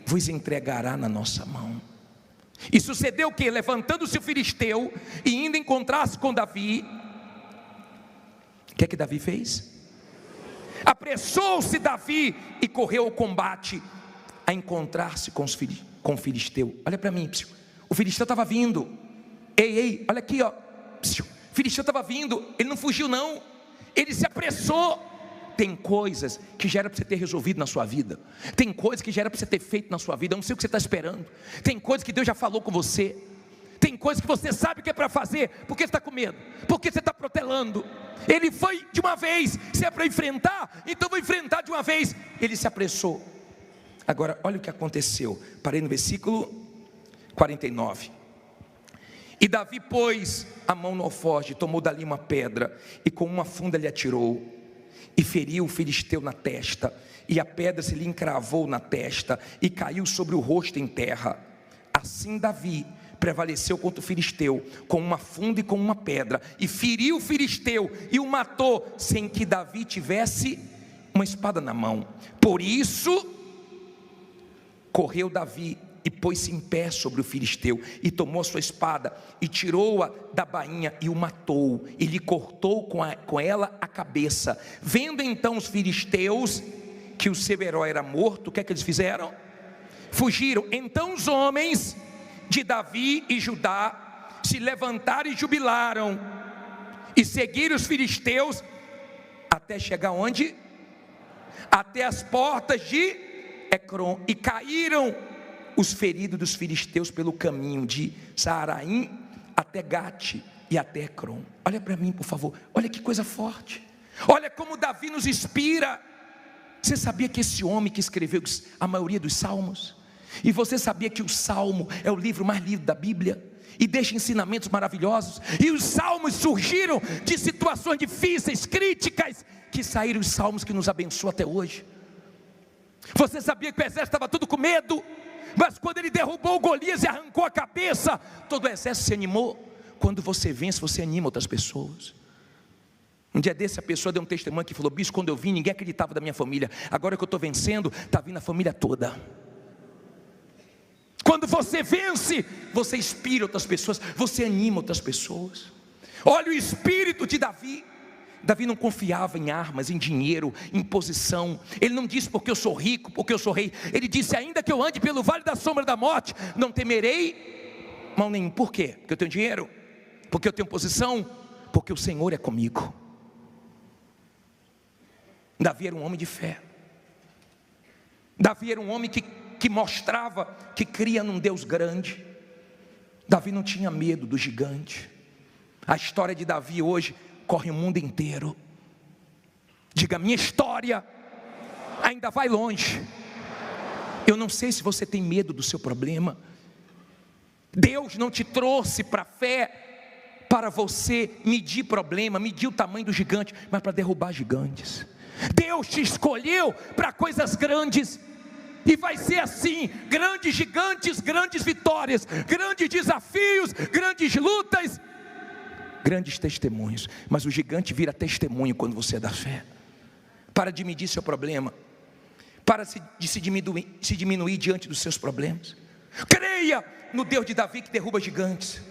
vos entregará na nossa mão. E sucedeu que, levantando-se o filisteu e indo encontrar-se com Davi, o que é que Davi fez? Apressou-se Davi e correu ao combate, a encontrar-se com o filisteu. Olha para mim, o filisteu estava vindo. Ei, olha aqui, ó. O filisteu estava vindo, ele não fugiu não, ele se apressou. Tem coisas que já era para você ter resolvido na sua vida. Tem coisas que já era para você ter feito na sua vida. Eu não sei o que você está esperando. Tem coisas que Deus já falou com você. Tem coisas que você sabe que é para fazer. Por que você está com medo? Por que você está protelando? Ele foi de uma vez. Se é para enfrentar, então vou enfrentar de uma vez. Ele se apressou. Agora, olha o que aconteceu. Parei no versículo 49. E Davi pôs a mão no alforje, tomou dali uma pedra, e com uma funda lhe atirou, e feriu o filisteu na testa, e a pedra se lhe encravou na testa, e caiu sobre o rosto em terra. Assim Davi prevaleceu contra o filisteu, com uma funda e com uma pedra, e feriu o filisteu, e o matou, sem que Davi tivesse uma espada na mão. Por isso correu Davi e pôs-se em pé sobre o filisteu, e tomou a sua espada, e tirou-a da bainha, e o matou, e lhe cortou com ela a cabeça. Vendo então os filisteus que o seu herói era morto, o que é que eles fizeram? Fugiram. Então os homens de Davi e Judá se levantaram e jubilaram, e seguiram os filisteus, até chegar onde? Até as portas de Ecrom, e caíram os feridos dos filisteus pelo caminho de Saaraim até Gate e até Ecrom. Olha para mim por favor, olha que coisa forte. Olha como Davi nos inspira. Você sabia que esse homem que escreveu a maioria dos salmos, e você sabia que o Salmo é o livro mais lido da Bíblia, e deixa ensinamentos maravilhosos, e os salmos surgiram de situações difíceis, críticas, que saíram os salmos que nos abençoam até hoje. Você sabia que o exército estava tudo com medo, mas quando ele derrubou o Golias e arrancou a cabeça, todo o exército se animou. Quando você vence, você anima outras pessoas. Um dia desse a pessoa deu um testemunho que falou: bicho, quando eu vim ninguém acreditava da minha família, agora que eu estou vencendo, está vindo a família toda. Quando você vence, você inspira outras pessoas, você anima outras pessoas. Olha o espírito de Davi. Davi não confiava em armas, em dinheiro, em posição. Ele não disse porque eu sou rico, porque eu sou rei. Ele disse: ainda que eu ande pelo vale da sombra da morte, não temerei mal nenhum. Por quê? Porque eu tenho dinheiro, porque eu tenho posição, porque o Senhor é comigo. Davi era um homem de fé. Davi era um homem que mostrava que cria num Deus grande. Davi não tinha medo do gigante. A história de Davi hoje corre o mundo inteiro. Diga: minha história ainda vai longe. Eu não sei se você tem medo do seu problema. Deus não te trouxe para a fé para você medir problema, medir o tamanho do gigante, mas para derrubar gigantes. Deus te escolheu para coisas grandes. E vai ser assim: grandes gigantes, grandes vitórias, grandes desafios, grandes lutas, grandes testemunhos. Mas o gigante vira testemunho quando você é da fé. Para de medir seu problema, para de se diminuir diante dos seus problemas. Creia no Deus de Davi que derruba gigantes.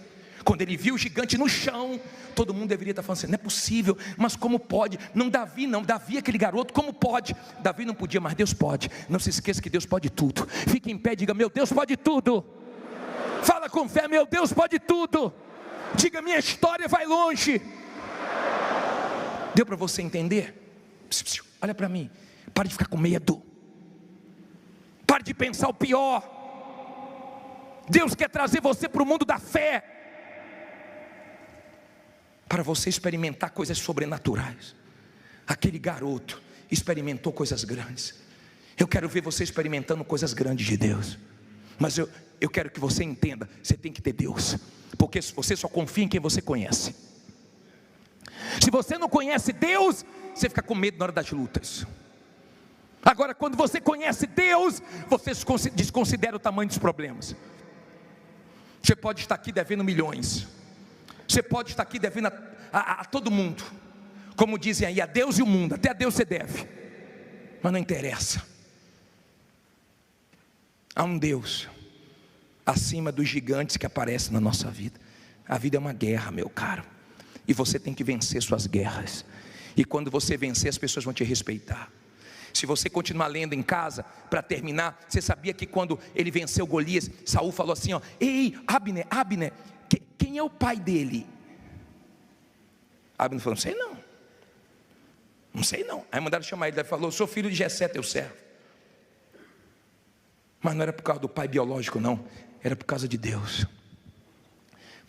Quando ele viu o gigante no chão, todo mundo deveria estar falando assim: não é possível, mas como pode? Não Davi não, Davi aquele garoto, como pode? Davi não podia, mas Deus pode. Não se esqueça que Deus pode tudo. Fique em pé e diga: meu Deus pode tudo. Fala com fé: meu Deus pode tudo. Diga: minha história vai longe. Deu para você entender? Olha para mim, pare de ficar com medo, pare de pensar o pior. Deus quer trazer você para o mundo da fé, para você experimentar coisas sobrenaturais. Aquele garoto experimentou coisas grandes. Eu quero ver você experimentando coisas grandes de Deus. Mas eu quero que você entenda: você tem que ter Deus, porque você só confia em quem você conhece. Se você não conhece Deus, você fica com medo na hora das lutas. Agora, quando você conhece Deus, você desconsidera o tamanho dos problemas. Você pode estar aqui devendo milhões, você pode estar aqui devendo a todo mundo, como dizem aí, a Deus e o mundo. Até a Deus você deve, mas não interessa. Há um Deus acima dos gigantes que aparecem na nossa vida. A vida é uma guerra, meu caro, e você tem que vencer suas guerras. E quando você vencer, as pessoas vão te respeitar. Se você continuar lendo em casa, para terminar, você sabia que quando ele venceu Golias, Saul falou assim: ó, ei, Abner, quem é o pai dele? Abner falou: não sei não. Aí mandaram chamar ele, ele falou: sou filho de Jessé, teu servo. Mas não era por causa do pai biológico não, era por causa de Deus.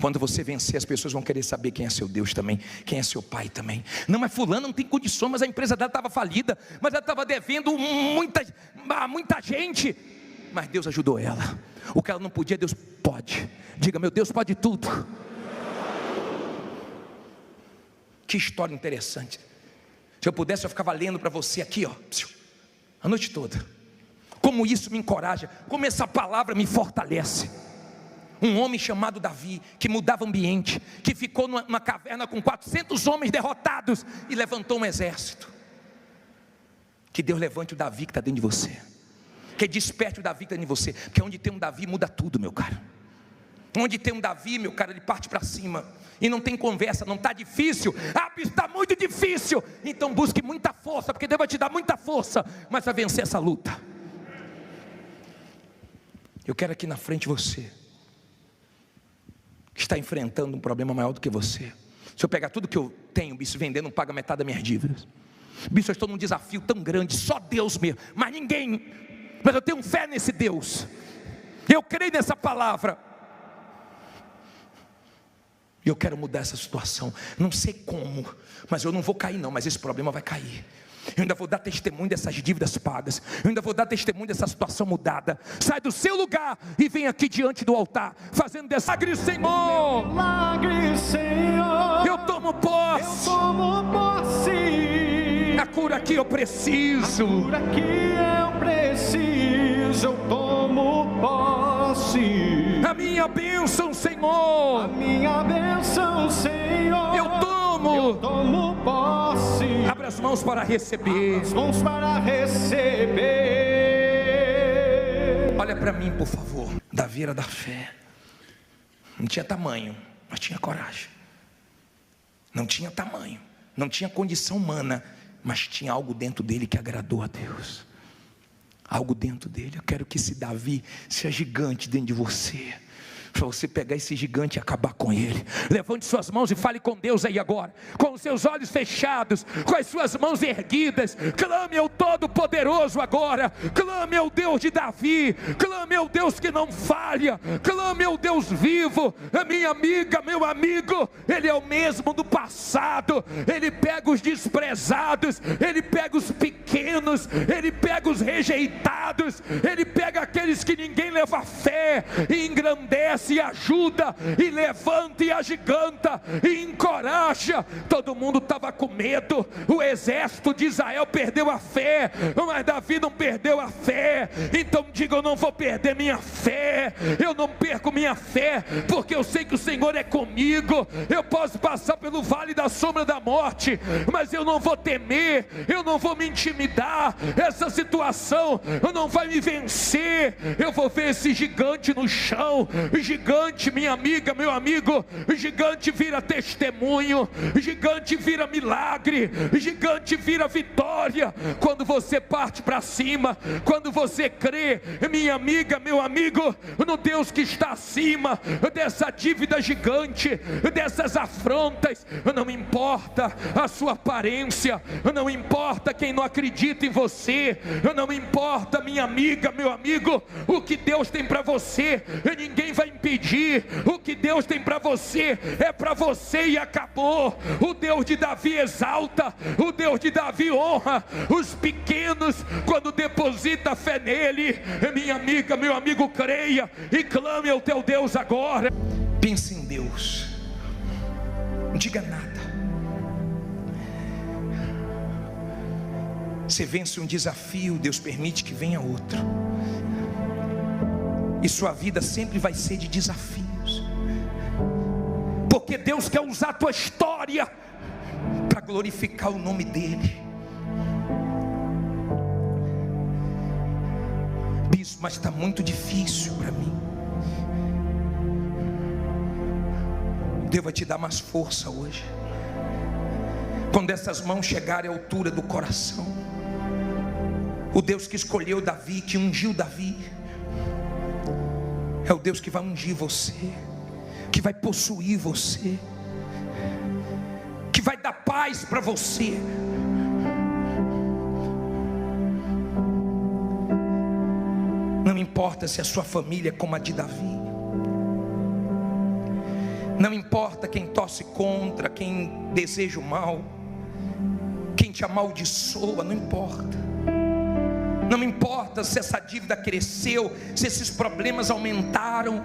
Quando você vencer, as pessoas vão querer saber quem é seu Deus também, quem é seu pai também. Não, mas fulano não tem condições, mas a empresa dela estava falida, mas ela estava devendo muita gente, mas Deus ajudou ela. O que ela não podia, Deus pode. Diga: meu Deus pode tudo. Que história interessante. Se eu pudesse, eu ficava lendo para você aqui, ó, a noite toda. Como isso me encoraja, como essa palavra me fortalece. Um homem chamado Davi, que mudava ambiente, que ficou numa caverna com 400 homens derrotados e levantou um exército. Que Deus levante o Davi que está dentro de você, que desperte o Davi que está dentro de você, porque onde tem um Davi muda tudo, meu cara. Onde tem um Davi, meu cara, ele parte para cima, e não tem conversa. Não está difícil, está muito difícil, então busque muita força, porque Deus vai te dar muita força, mas vai vencer essa luta. Eu quero aqui na frente você, que está enfrentando um problema maior do que você. Se eu pegar tudo que eu tenho, bicho, vender, não paga metade das minhas dívidas. Bicho, eu estou num desafio tão grande, só Deus mesmo, mas ninguém. Mas eu tenho fé nesse Deus, eu creio nessa palavra, e eu quero mudar essa situação. Não sei como, mas eu não vou cair não, mas esse problema vai cair. Eu ainda vou dar testemunho dessas dívidas pagas, eu ainda vou dar testemunho dessa situação mudada. Sai do seu lugar e vem aqui diante do altar, fazendo dessa milagre, Senhor. Eu tomo posse. A cura que eu preciso. A cura que eu preciso, eu tomo posse. A minha bênção, Senhor. A minha bênção, Senhor. Eu tomo posse. Abra as mãos para receber. As mãos para receber. Olha para mim, por favor. Davi era da fé. Não tinha tamanho, mas tinha coragem. Não tinha tamanho, não tinha condição humana, mas tinha algo dentro dele que agradou a Deus. Algo dentro dele. Eu quero que esse Davi seja gigante dentro de você, para você pegar esse gigante e acabar com ele. Levante suas mãos e fale com Deus aí agora, com os seus olhos fechados, com as suas mãos erguidas. Clame ao Todo-Poderoso agora. Clame ao Deus de Davi. Clame ao Deus que não falha. Clame ao Deus vivo. Minha amiga, meu amigo, Ele é o mesmo do passado. Ele pega os desprezados, Ele pega os pequenos, Ele pega os rejeitados, Ele pega aqueles que ninguém leva fé e engrandece, e ajuda, e levanta, e agiganta, e encoraja. Todo mundo estava com medo. O exército de Israel perdeu a fé, mas Davi não perdeu a fé. Então diga: eu não vou perder minha fé. Eu não perco minha fé, porque eu sei que o Senhor é comigo. Eu posso passar pelo vale da sombra da morte, mas eu não vou temer, eu não vou me intimidar. Essa situação não vai me vencer. Eu vou ver esse gigante no chão. Gigante, minha amiga, meu amigo, gigante vira testemunho, gigante vira milagre, gigante vira vitória. Quando você parte para cima, quando você crê, minha amiga, meu amigo, no Deus que está acima dessa dívida gigante, dessas afrontas. Não importa a sua aparência, não importa quem não acredita em você, não importa, minha amiga, meu amigo, o que Deus tem para você, ninguém vai impedir. O que Deus tem para você é para você e acabou. O Deus de Davi exalta, o Deus de Davi honra os pequenos quando deposita fé nele. Minha amiga, meu amigo, creia e clame ao teu Deus agora. Pense em Deus, não diga nada. Você vence um desafio, Deus permite que venha outro. E sua vida sempre vai ser de desafios, porque Deus quer usar a tua história para glorificar o nome dEle. Bispo, mas está muito difícil para mim. Deus vai te dar mais força hoje. Quando essas mãos chegarem à altura do coração, o Deus que escolheu Davi, que ungiu Davi, é o Deus que vai ungir você, que vai possuir você, que vai dar paz para você. Não importa se a sua família é como a de Davi. Não importa quem torce contra, quem deseja o mal, quem te amaldiçoa, não importa. Não importa se essa dívida cresceu, se esses problemas aumentaram.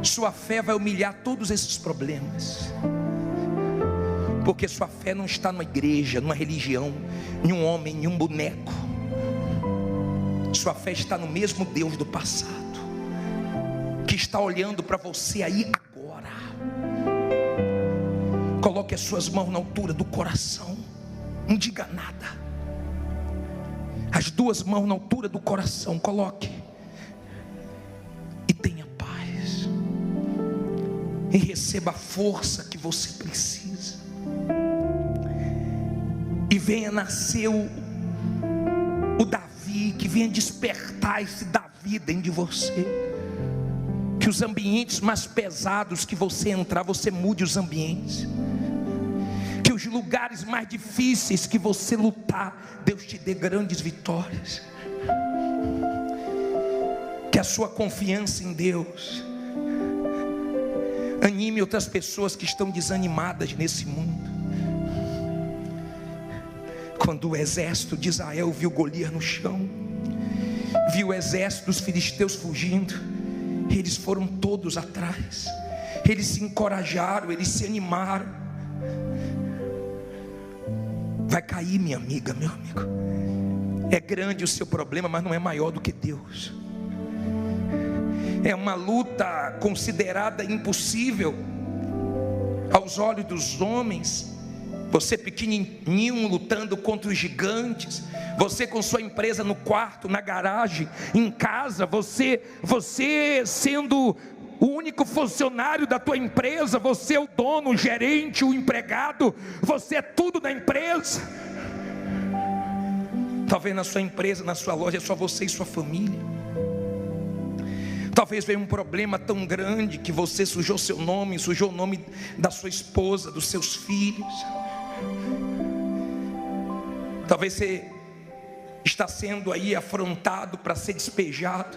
Sua fé vai humilhar todos esses problemas, porque sua fé não está numa igreja, numa religião, em um homem, em um boneco. Sua fé está no mesmo Deus do passado, que está olhando para você aí agora. Coloque as suas mãos na altura do coração, não diga nada. As duas mãos na altura do coração, coloque e tenha paz, e receba a força que você precisa, e venha nascer o Davi, que venha despertar esse Davi dentro de você. Que os ambientes mais pesados que você entrar, você mude os ambientes. Que os lugares mais difíceis que você lutar, Deus te dê grandes vitórias. Que a sua confiança em Deus anime outras pessoas que estão desanimadas nesse mundo. Quando o exército de Israel viu Golias no chão, viu o exército dos filisteus fugindo, eles foram todos atrás. Eles se encorajaram, eles se animaram. vai cair, minha amiga, meu amigo. É grande o seu problema, mas não é maior do que Deus. É uma luta considerada impossível aos olhos dos homens. Você pequenininho lutando contra os gigantes. Você com sua empresa no quarto, na garagem, em casa. Você sendo o único funcionário da tua empresa. Você é o dono, o gerente, o empregado. Você é tudo na empresa. Talvez na sua empresa, na sua loja, é só você e sua família. Talvez venha um problema tão grande que você sujou seu nome, sujou o nome da sua esposa, dos seus filhos. Talvez você está sendo aí afrontado para ser despejado.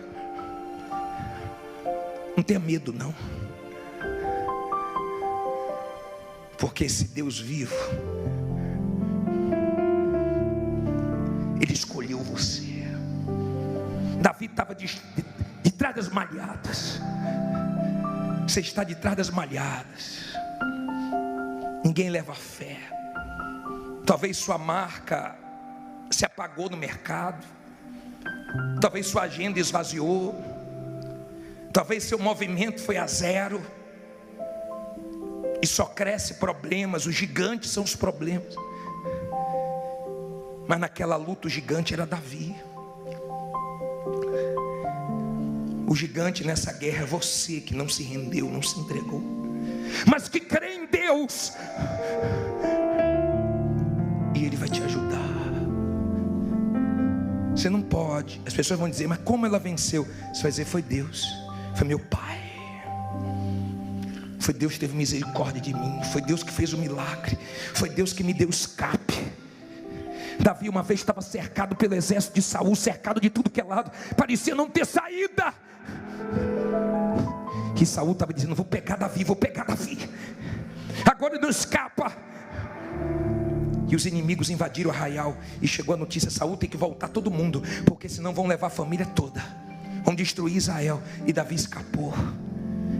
Não tenha medo não, porque esse Deus vivo, Ele escolheu você. Davi estava de trás das malhadas. Você está de trás das malhadas. Ninguém leva fé. Talvez sua marca se apagou no mercado. Talvez sua agenda esvaziou. Talvez seu movimento foi a zero. E só cresce problemas. Os gigantes são os problemas. Mas naquela luta o gigante era Davi. O gigante nessa guerra é você que não se rendeu, não se entregou, mas que crê em Deus. E Ele vai te ajudar. Você não pode. As pessoas vão dizer, mas como ela venceu? Você vai dizer, foi Deus. Foi meu Pai. Foi Deus que teve misericórdia de mim. Foi Deus que fez o milagre. Foi Deus que me deu escape. Davi uma vez estava cercado pelo exército de Saul, cercado de tudo que é lado, parecia não ter saída. Que Saul estava dizendo, vou pegar Davi, agora ele não escapa. E os inimigos invadiram o arraial, e chegou a notícia, Saul tem que voltar todo mundo, porque senão vão levar a família toda, vão destruir Israel. E Davi escapou.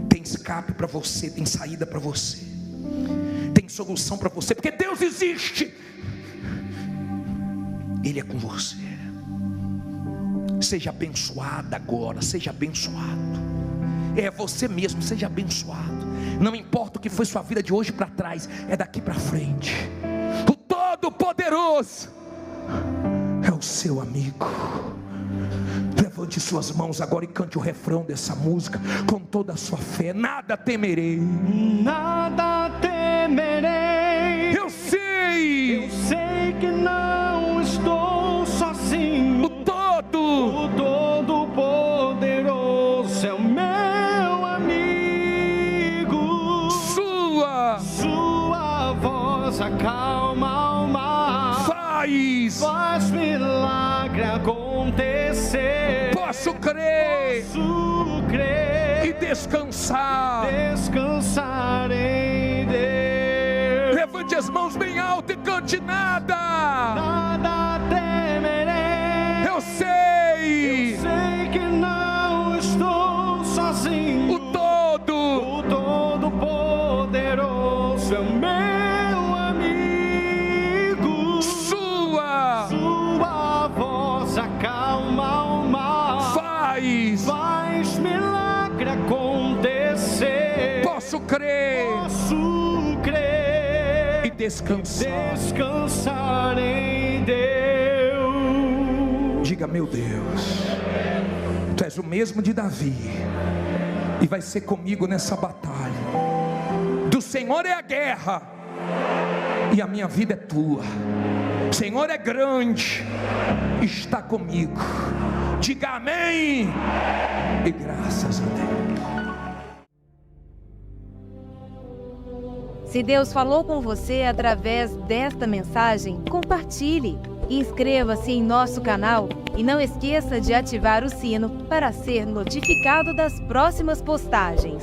Tem escape para você, tem saída para você, tem solução para você, porque Deus existe. Ele é com você. Seja abençoada agora, seja abençoado. É você mesmo, seja abençoado. Não importa o que foi sua vida de hoje para trás, é daqui para frente. O Todo-Poderoso é o seu amigo. Levante suas mãos agora e cante o refrão dessa música com toda a sua fé. Nada temerei, Nada temerei. eu sei Que não estou sozinho. o todo O Todo-Poderoso é o meu amigo. sua voz acalma o mar. Faz milagre acontecer. Posso crer e descansar em Deus. Levante as mãos bem alto e cante. Nada temerei. Eu sei que não estou sozinho. o Todo-Poderoso é o meu amigo. sua voz acalma o mar. Faz milagre acontecer. Posso crer e descansar em Deus. Diga, meu Deus, Tu és o mesmo de Davi e vai ser comigo nessa batalha. Do Senhor é a guerra e a minha vida é Tua. O Senhor é grande, está comigo. Diga amém e graças a Deus. Se Deus falou com você através desta mensagem, compartilhe e inscreva-se em nosso canal e não esqueça de ativar o sino para ser notificado das próximas postagens.